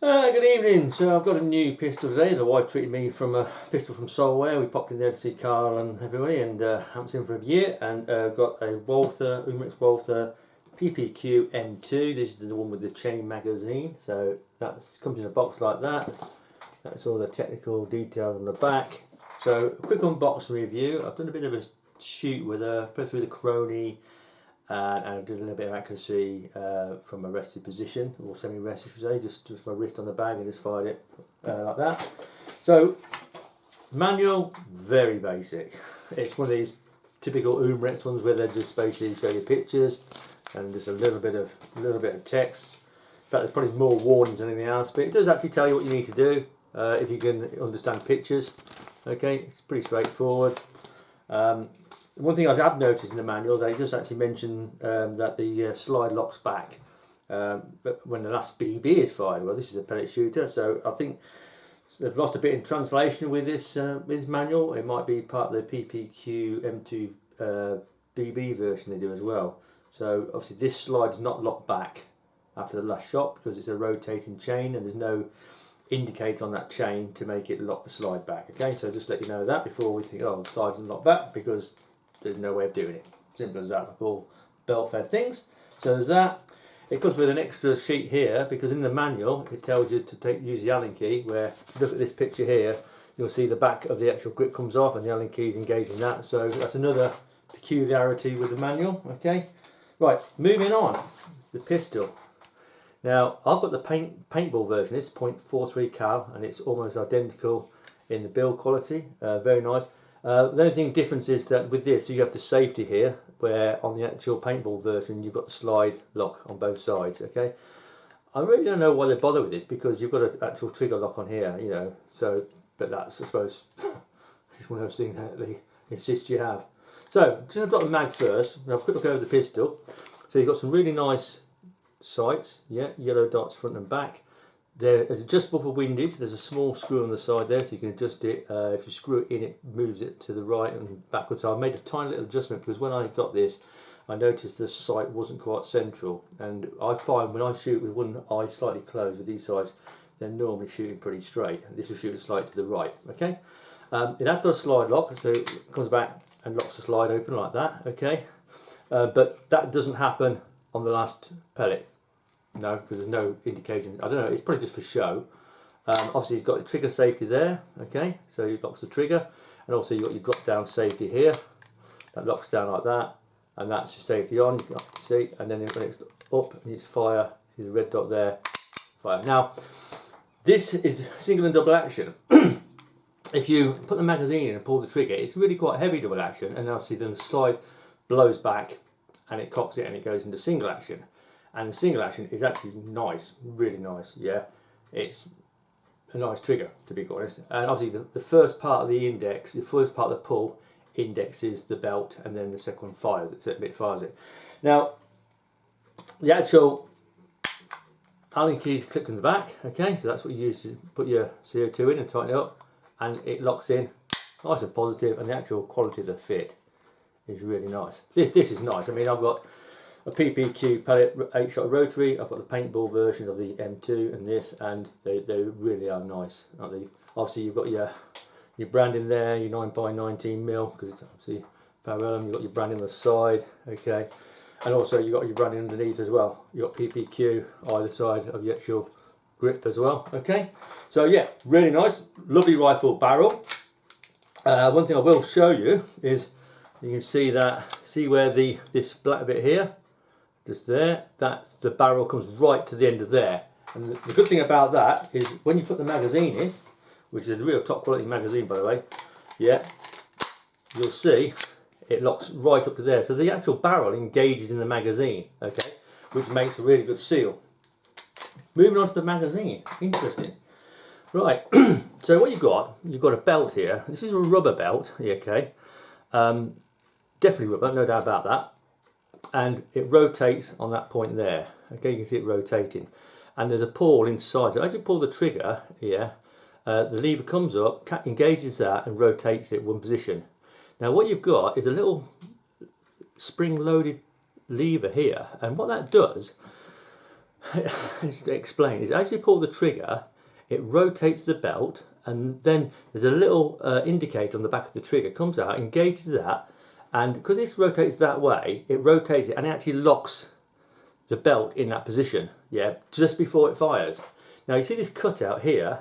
Good evening. So I've got a new pistol today. The wife treated me from a pistol from Solware. We popped in there to see Carl and everybody, and haven't seen him for a year. And got a Umarex Walther PPQ M2. This is the one with the chain magazine. So that comes in a box like that. That's all the technical details on the back. So a quick unboxing review. I've done a bit of a shoot with her, put through the Chrony. And I did a little bit of accuracy from a rested position, or semi-rested, should I say, just my wrist on the bag and just fired it like that. So, manual, very basic. It's one of these typical Umarex ones where they just basically show you pictures and just a little bit of text. In fact, there's probably more warnings than anything else, but it does actually tell you what you need to do if you can understand pictures. Okay, it's pretty straightforward. One thing I have noticed in the manual, they just actually mention that the slide locks back but when the last BB is fired. Well, this is a pellet shooter, so I think they've lost a bit in translation with this manual. It might be part of the PPQ M2 BB version they do as well. So obviously this slide's not locked back after the last shot because it's a rotating chain and there's no indicator on that chain to make it lock the slide back. Okay, so just let you know that before we think, oh, the slide's not locked back, because there's no way of doing it. Simple as that, like all belt fed things. So there's that. It comes with an extra sheet here because in the manual it tells you to use the Allen key, where if you look at this picture here, you'll see the back of the actual grip comes off and the Allen key is engaged in that. So that's another peculiarity with the manual. Okay, right, moving on, the pistol. Now I've got the paintball version. It's .43 cal and it's almost identical in the build quality. Very nice. The only thing difference is that with this you have the safety here, where on the actual paintball version you've got the slide lock on both sides. Okay, I really don't know why they bother with this, because you've got an actual trigger lock on here, you know. So, but that's, I suppose, it's one of those things that they insist you have. So, just going to drop the mag first. Now, have a quick look over the pistol. So you've got some really nice sights, yeah, yellow dots front and back. There is adjustable for windage. There's a small screw on the side there, so you can adjust it. If you screw it in, it moves it to the right and backwards. So I made a tiny little adjustment because when I got this, I noticed the sight wasn't quite central. And I find when I shoot with one eye slightly closed with these sights, they're normally shooting pretty straight. This will shoot slightly to the right. Okay. It has got a slide lock, so it comes back and locks the slide open like that. Okay. But that doesn't happen on the last pellet. No, because there's no indication. I don't know, it's probably just for show. Obviously, you've got the trigger safety there, okay, so it locks the trigger, and also you've got your drop down safety here. That locks down like that, and that's your safety on, you can see, and then when it's up, and it's fire, see the red dot there, fire. Now, this is single and double action. If you put the magazine in and pull the trigger, it's really quite heavy double action, and obviously then the slide blows back, and it cocks it, and it goes into single action. And the single action is actually nice, really nice, yeah. It's a nice trigger, to be honest. And obviously the first part of the index, the first part of the pull indexes the belt, and then the second one fires it, so it fires it. Now, the actual Allen key is clipped in the back, okay, so that's what you use to put your CO2 in and tighten it up, and it locks in, nice and positive, and the actual quality of the fit is really nice. This is nice. I mean, I've got a PPQ pellet 8-shot rotary. I've got the paintball version of the M2 and this, and they really are nice, aren't they? Obviously you've got your branding there, your 9x19mm, because it's obviously parallel. You've got your branding on the side, okay, and also you've got your branding underneath as well. You've got PPQ either side of the actual grip as well, okay. So yeah, really nice, lovely rifle barrel. One thing I will show you is you can see where this black bit here, just there, that's the barrel comes right to the end of there. And the good thing about that is when you put the magazine in, which is a real top quality magazine by the way, yeah, you'll see it locks right up to there. So the actual barrel engages in the magazine, okay, which makes a really good seal. Moving on to the magazine, interesting. Right, so what you've got a belt here. This is a rubber belt, okay, definitely rubber, no doubt about that. And it rotates on that point there, okay, you can see it rotating, and there's a pull inside. So as you pull the trigger here, the lever comes up, engages that and rotates it one position. Now what you've got is a little spring loaded lever here, and what that does, just to explain, is as you pull the trigger, it rotates the belt, and then there's a little indicator on the back of the trigger, comes out, engages that, and because this rotates that way, it rotates it and it actually locks the belt in that position, yeah, just before it fires. Now you see this cutout here,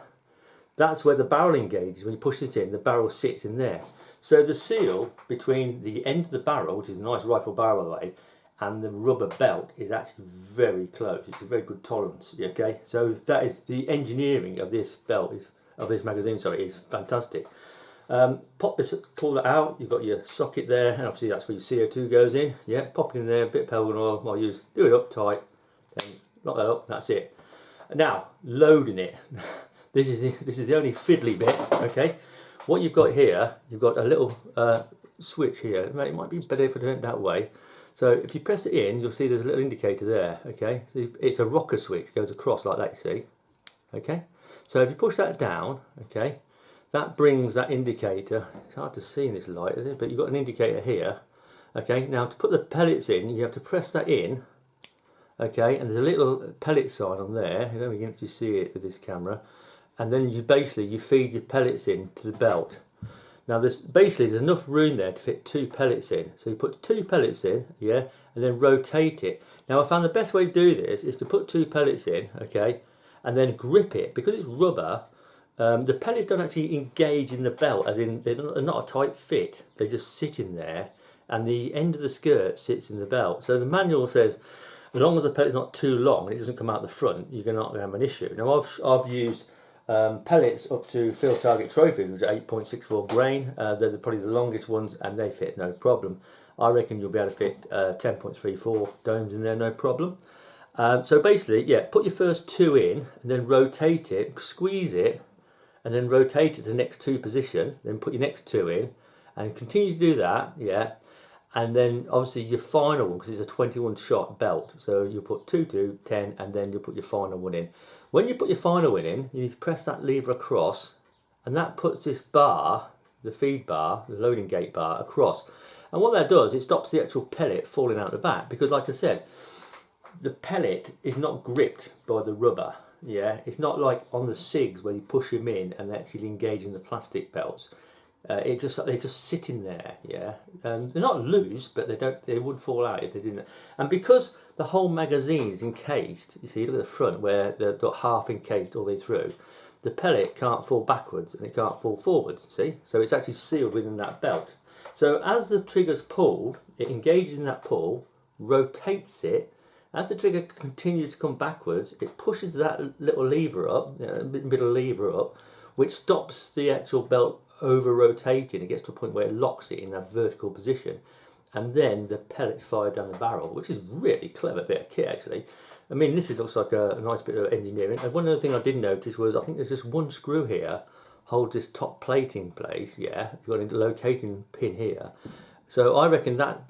that's where the barrel engages. When you push this in, the barrel sits in there. So the seal between the end of the barrel, which is a nice rifle barrel by the way, and the rubber belt is actually very close. It's a very good tolerance, okay? So that is the engineering of this belt, of this magazine, sorry, is fantastic. Pop this, pull it out, you've got your socket there, and obviously that's where your CO2 goes in. Yeah, pop it in there, a bit of pellet oil, I'll use, do it up tight, then lock that up, that's it. Now, loading it. This is the only fiddly bit, okay? What you've got here, you've got a little switch here. It might be better if I do it that way. So if you press it in, you'll see there's a little indicator there, okay? So it's a rocker switch, it goes across like that, you see, okay? So if you push that down, okay, that brings that indicator. It's hard to see in this light, isn't it? But you've got an indicator here, okay? Now to put the pellets in, you have to press that in, okay? And there's a little pellet sign on there. I don't know if you can see it with this camera. And then you feed your pellets in to the belt. Now there's enough room there to fit 2 pellets in. So you put 2 pellets in, yeah, and then rotate it. Now I found the best way to do this is to put 2 pellets in, okay, and then grip it. Because it's rubber, the pellets don't actually engage in the belt, as in they're not a tight fit. They just sit in there, and the end of the skirt sits in the belt. So the manual says, as long as the pellet's not too long and it doesn't come out the front, you're not going to have an issue. Now I've used pellets up to field target trophies, which are 8.64 grain. They're probably the longest ones, and they fit no problem. I reckon you'll be able to fit 10.34 domes in there, no problem. So basically, yeah, put your first 2 in, and then rotate it, squeeze it, and then rotate it to the next 2 position. Then put your next 2 in, and continue to do that, yeah. And then obviously your final one, because it's a 21 shot belt, so you'll put 2, 2, 10, and then you'll put your final one in. When you put your final one in, you need to press that lever across, and that puts this bar, the feed bar, the loading gate bar, across. And what that does, it stops the actual pellet falling out the back, because like I said, the pellet is not gripped by the rubber. Yeah, it's not like on the SIGs where you push them in and they actually engage in the plastic belts. They're just sitting there, yeah. They're not loose, but they would fall out if they didn't. And because the whole magazine is encased, you see, look at the front where they're half encased all the way through. The pellet can't fall backwards and it can't fall forwards. See, so it's actually sealed within that belt. So as the trigger's pulled, it engages in that pull, rotates it. As the trigger continues to come backwards, it pushes that little lever up, a bit of lever up, which stops the actual belt over rotating. It gets to a point where it locks it in that vertical position, and then the pellets fire down the barrel, which is really clever bit of kit actually. I mean, this looks like a nice bit of engineering. And one other thing I did notice was I think there's just one screw here holds this top plate in place. Yeah, you've got a locating pin here. So I reckon that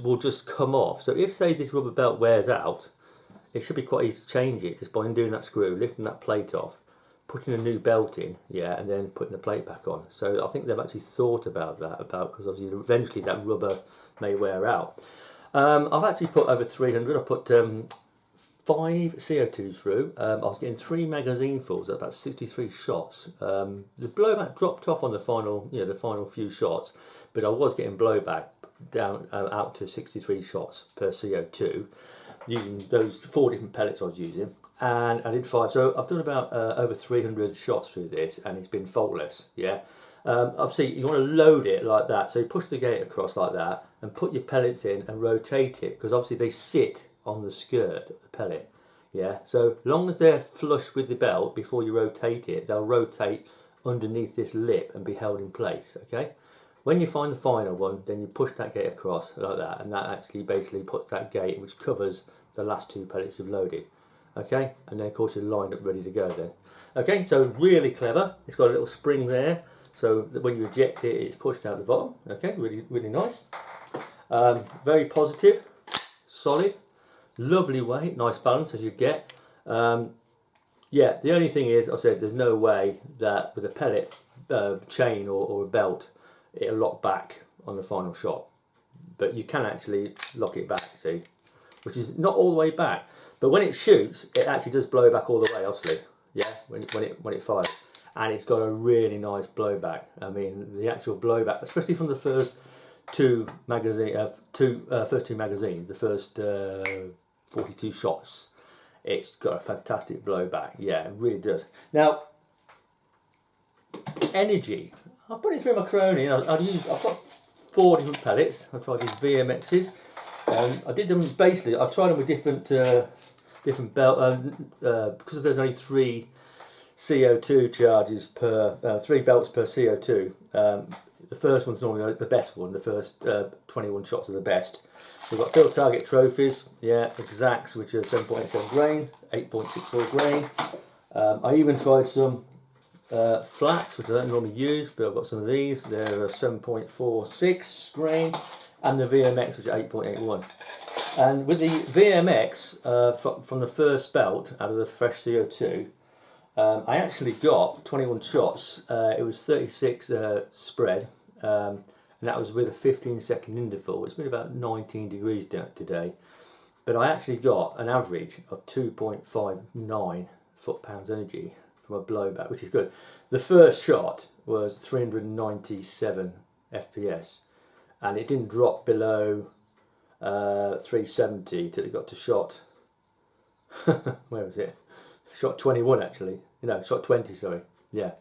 will just come off. So if, say, this rubber belt wears out, it should be quite easy to change it just by undoing that screw, lifting that plate off, putting a new belt in, yeah, and then putting the plate back on. So I think they've actually thought about that, because obviously eventually that rubber may wear out. I've actually put over 300. I put 5 CO2s through. I was getting 3 magazine fulls at about 63 shots. The blowback dropped off on the final, the final few shots, but I was getting blowback down out to 63 shots per CO2 using those 4 different pellets I was using, and I did 5. So I've done about over 300 shots through this, and it's been faultless. Yeah. Obviously you want to load it like that, so you push the gate across like that and put your pellets in and rotate it, because obviously they sit on the skirt of the pellet. Yeah, so long as they're flush with the belt before you rotate it, they'll rotate underneath this lip and be held in place. Okay, when you find the final one, then you push that gate across like that, and that actually basically puts that gate which covers the last 2 pellets you've loaded. Okay, and then of course you're lined up ready to go then. Okay, so really clever. It's got a little spring there, so that when you eject it, it's pushed out the bottom. Okay, really nice. Very positive, solid, lovely weight, nice balance as you get. Yeah, the only thing is, I said there's no way that with a pellet chain or a belt it'll lock back on the final shot, but you can actually lock it back, see, which is not all the way back. But when it shoots, it actually does blow back all the way, obviously. Yeah, when it fires, and it's got a really nice blowback. I mean, the actual blowback, especially from the first two magazines, the first 42 shots, it's got a fantastic blowback. Yeah, it really does. Now, energy. I'll put it through my Chrony. I've got 4 different pellets. I've tried these VMXs. I did them basically. I've tried them with different belt because there's only 3 CO2 charges per 3 belts per CO2. The first one's normally the best one. The first 21 shots are the best. We've got field target trophies, yeah, exacts, which are 7.87 grain, 8.64 grain. I even tried some flats, which I don't normally use, but I've got some of these. They're 7.46 grain, and the VMX, which are 8.81. And with the VMX from the first belt out of the fresh CO2, I actually got 21 shots. It was 36 spread, and that was with a 15-second interval. It's been about 19 degrees down today, but I actually got an average of 2.59 foot-pounds energy from a blowback, which is good. The first shot was 397 FPS, and it didn't drop below 370 till it got to shot where was it? Shot 21 actually. No, shot 20, sorry. Yeah.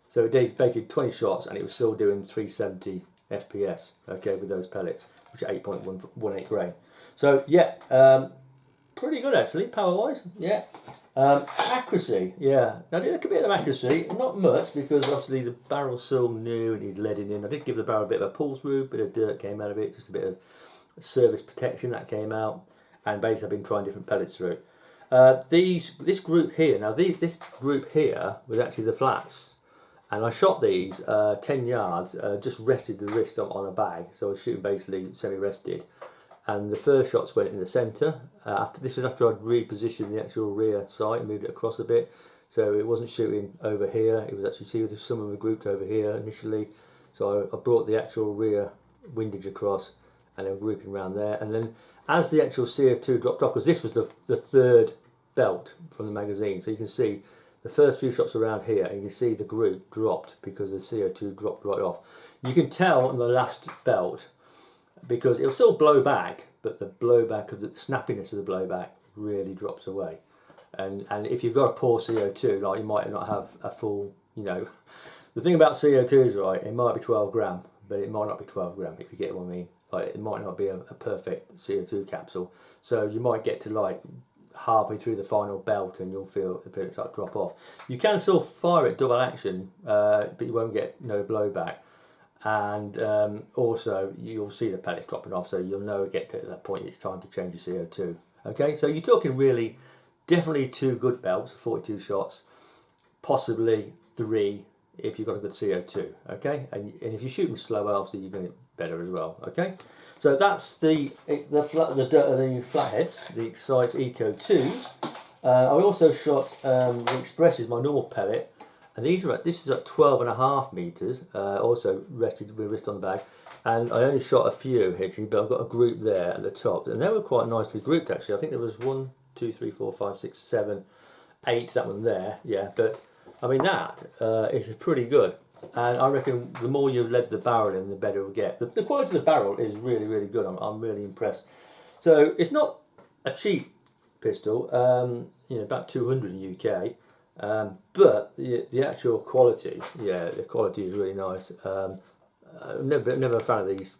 So it did basically 20 shots and it was still doing 370 FPS, okay, with those pellets, which are 8.18 grain. So yeah, pretty good actually, power wise. Yeah. Accuracy, yeah. Now I did a bit of accuracy, not much, because obviously the barrel's still new and he's leading in. I did give the barrel a bit of a pull through, bit of dirt came out of it, just a bit of surface protection that came out, and basically I've been trying different pellets through. This group here, now this group here was actually the flats, and I shot these 10 yards, just rested the wrist on a bag, so I was shooting basically semi-rested, and the first shots went in the centre. This was after I'd repositioned the actual rear sight and moved it across a bit, so it wasn't shooting over here, it was actually, see, some of them were grouped over here initially, so I brought the actual rear windage across and then grouping around there, and then as the actual CO2 dropped off, because this was the third belt from the magazine, so you can see the first few shots around here and you can see the group dropped because the CO2 dropped right off. You can tell on the last belt because it'll still blow back, but the blowback of the snappiness of the blowback really drops away. And if you've got a poor CO2, like, you might not have a full, you know, the thing about CO2 is, right, it might be 12 gram, but it might not be 12 gram, if you get what I mean. Like, it might not be a perfect CO2 capsule, so you might get to like halfway through the final belt and you'll feel a bit like drop off. You can still fire it double action, but you won't get no blowback, and also you'll see the pellets dropping off, so you'll know get to that point it's time to change your CO2. Okay, so you're talking really definitely 2 good belts, 42 shots, possibly 3 if you've got a good CO2. Okay, and if you're shooting slower, obviously you're going to get better as well. Okay, so that's the flatheads, the Excite Eco 2s. I also shot the Expresses, my normal pellet, and this is at 12.5 meters. Also rested with wrist on the bag, and I only shot a few actually, but I've got a group there at the top, and they were quite nicely grouped actually. I think there was 1, 2, 3, 4, 5, 6, 7, 8. That one there, yeah. But I mean that is pretty good. And I reckon the more you lead the barrel in, the better it will get. The quality of the barrel is really, really good. I'm really impressed. So it's not a cheap pistol, you know, about 200 in the UK, but the actual quality, yeah, the quality is really nice. Never a fan of these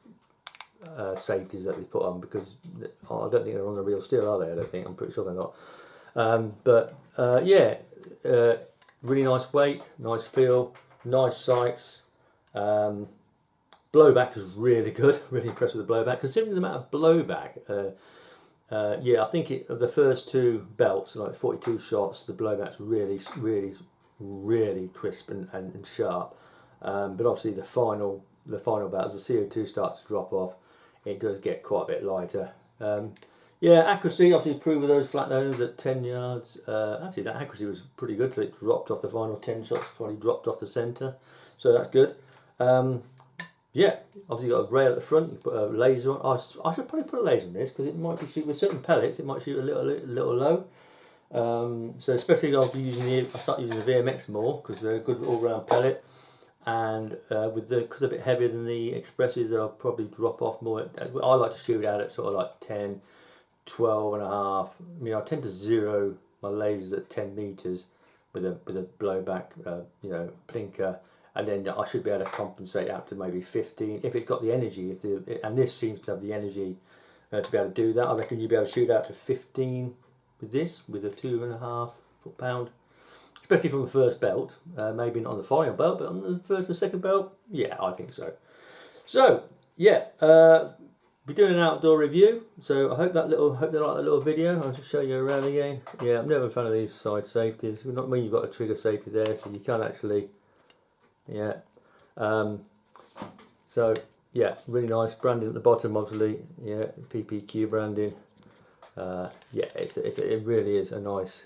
safeties that they put on, because I don't think they're on the real steel, are they? I don't think. I'm pretty sure they're not. Yeah, really nice weight, nice feel. Nice sights. Blowback is really good. Really impressed with the blowback. Considering the amount of blowback, yeah, I think of the first 2 belts, like 42 shots, the blowback's really crisp and sharp. But obviously the final belt, as the CO2 starts to drop off, it does get quite a bit lighter. Yeah, accuracy, obviously improved with those flat nose at 10 yards. Actually, that accuracy was pretty good till it dropped off the final 10 shots, finally dropped off the centre. So that's good. yeah, obviously got a rail at the front. You put a laser on. I should probably put a laser on this because it might be shoot with certain pellets. It might shoot a little low. So especially I'll be using I start using the VMX more because they're a good all-round pellet. And because they're a bit heavier than the expresses, they'll probably drop off more. I like to shoot out at sort of like 10, 12 and a half. I mean, I tend to zero my lasers at 10 meters with a blowback, you know, plinker, and then I should be able to compensate out to maybe 15 if it's got the energy. And this seems to have the energy to be able to do that. I reckon you'll be able to shoot out to 15 with this, with a 2.5 foot-pound. Especially from the first belt, maybe not on the final belt, but on the first and second belt, yeah, I think so. So, yeah, be doing an outdoor review. So I hope they like that little video. I'll just show you around again. Yeah, I'm never a fan of these side safeties. Not when you've got a trigger safety there, so you can't actually, yeah. So yeah, really nice branding at the bottom, obviously. Yeah, PPQ branding. Yeah, it really is a nice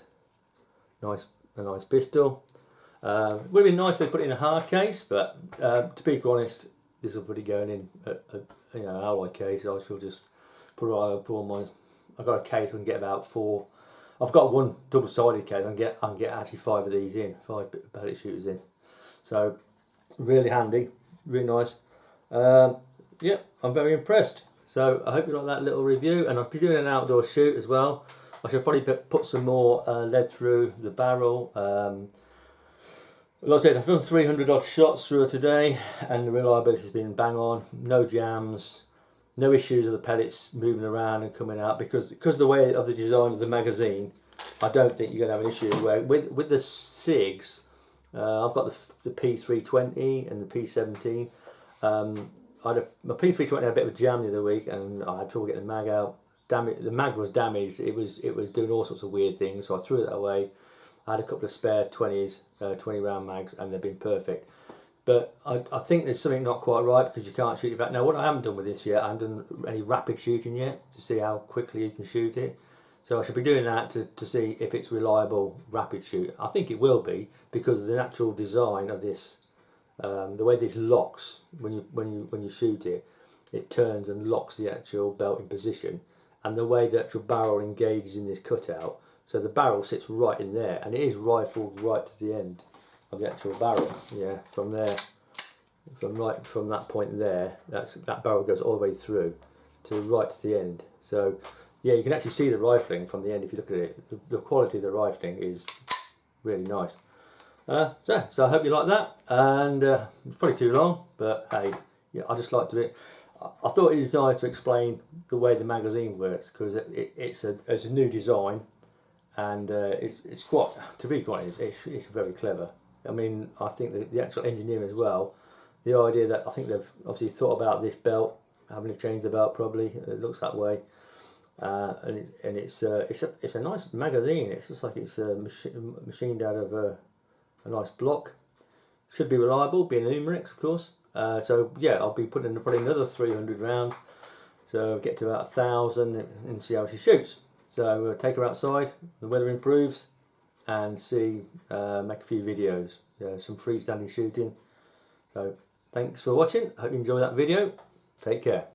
pistol. Would have been nice if they put it in a hard case, but to be honest, this will probably going in an alloy case. I shall just put all my. I've got a case I can get about 4. I've got one double-sided case. I can get actually 5 of these in, 5 pellet shooters in. So really handy, really nice. Yeah, I'm very impressed. So I hope you like that little review, and I'll be doing an outdoor shoot as well. I should probably put some more lead through the barrel. Like I said, I've done 300 odd shots through it today, and the reliability has been bang on. No jams, no issues of the pellets moving around and coming out because the way of the design of the magazine. I don't think you're going to have an issue where with the SIGs. I've got the P320 and the P17. My P320 had a bit of a jam the other week, and I had trouble getting the mag out. The mag was damaged. It was doing all sorts of weird things, so I threw it away. I had a couple of spare 20s, 20 round mags, and they've been perfect. But I think there's something not quite right because you can't shoot it back. Now, what I haven't done with this yet, I haven't done any rapid shooting yet to see how quickly you can shoot it. So I should be doing that to see if it's reliable rapid shoot. I think it will be because of the natural design of this. The way this locks when you shoot it, it turns and locks the actual belt in position. And the way the actual barrel engages in this cutout, so the barrel sits right in there, and it is rifled right to the end of the actual barrel. Yeah, from there, from that point there, that barrel goes all the way through to right to the end. So yeah, you can actually see the rifling from the end if you look at it. The quality of the rifling is really nice. So I hope you like that, and it's probably too long, but hey, yeah, I just liked it. I thought it was nice to explain the way the magazine works because it's a new design, and it's quite, to be quite honest, it's very clever. I mean, I think the actual engineering as well, the idea that I think they've obviously thought about this belt, having to change the belt probably, it looks that way, and it's a nice magazine. It's just like it's machined out of a nice block. Should be reliable, being an Umarex, of course. So yeah, I'll be putting in probably another 300 round, so I'll get to about 1,000 and see how she shoots. So we'll take her outside, the weather improves, and see, make a few videos, some freestanding shooting. So thanks for watching. I hope you enjoy that video. Take care.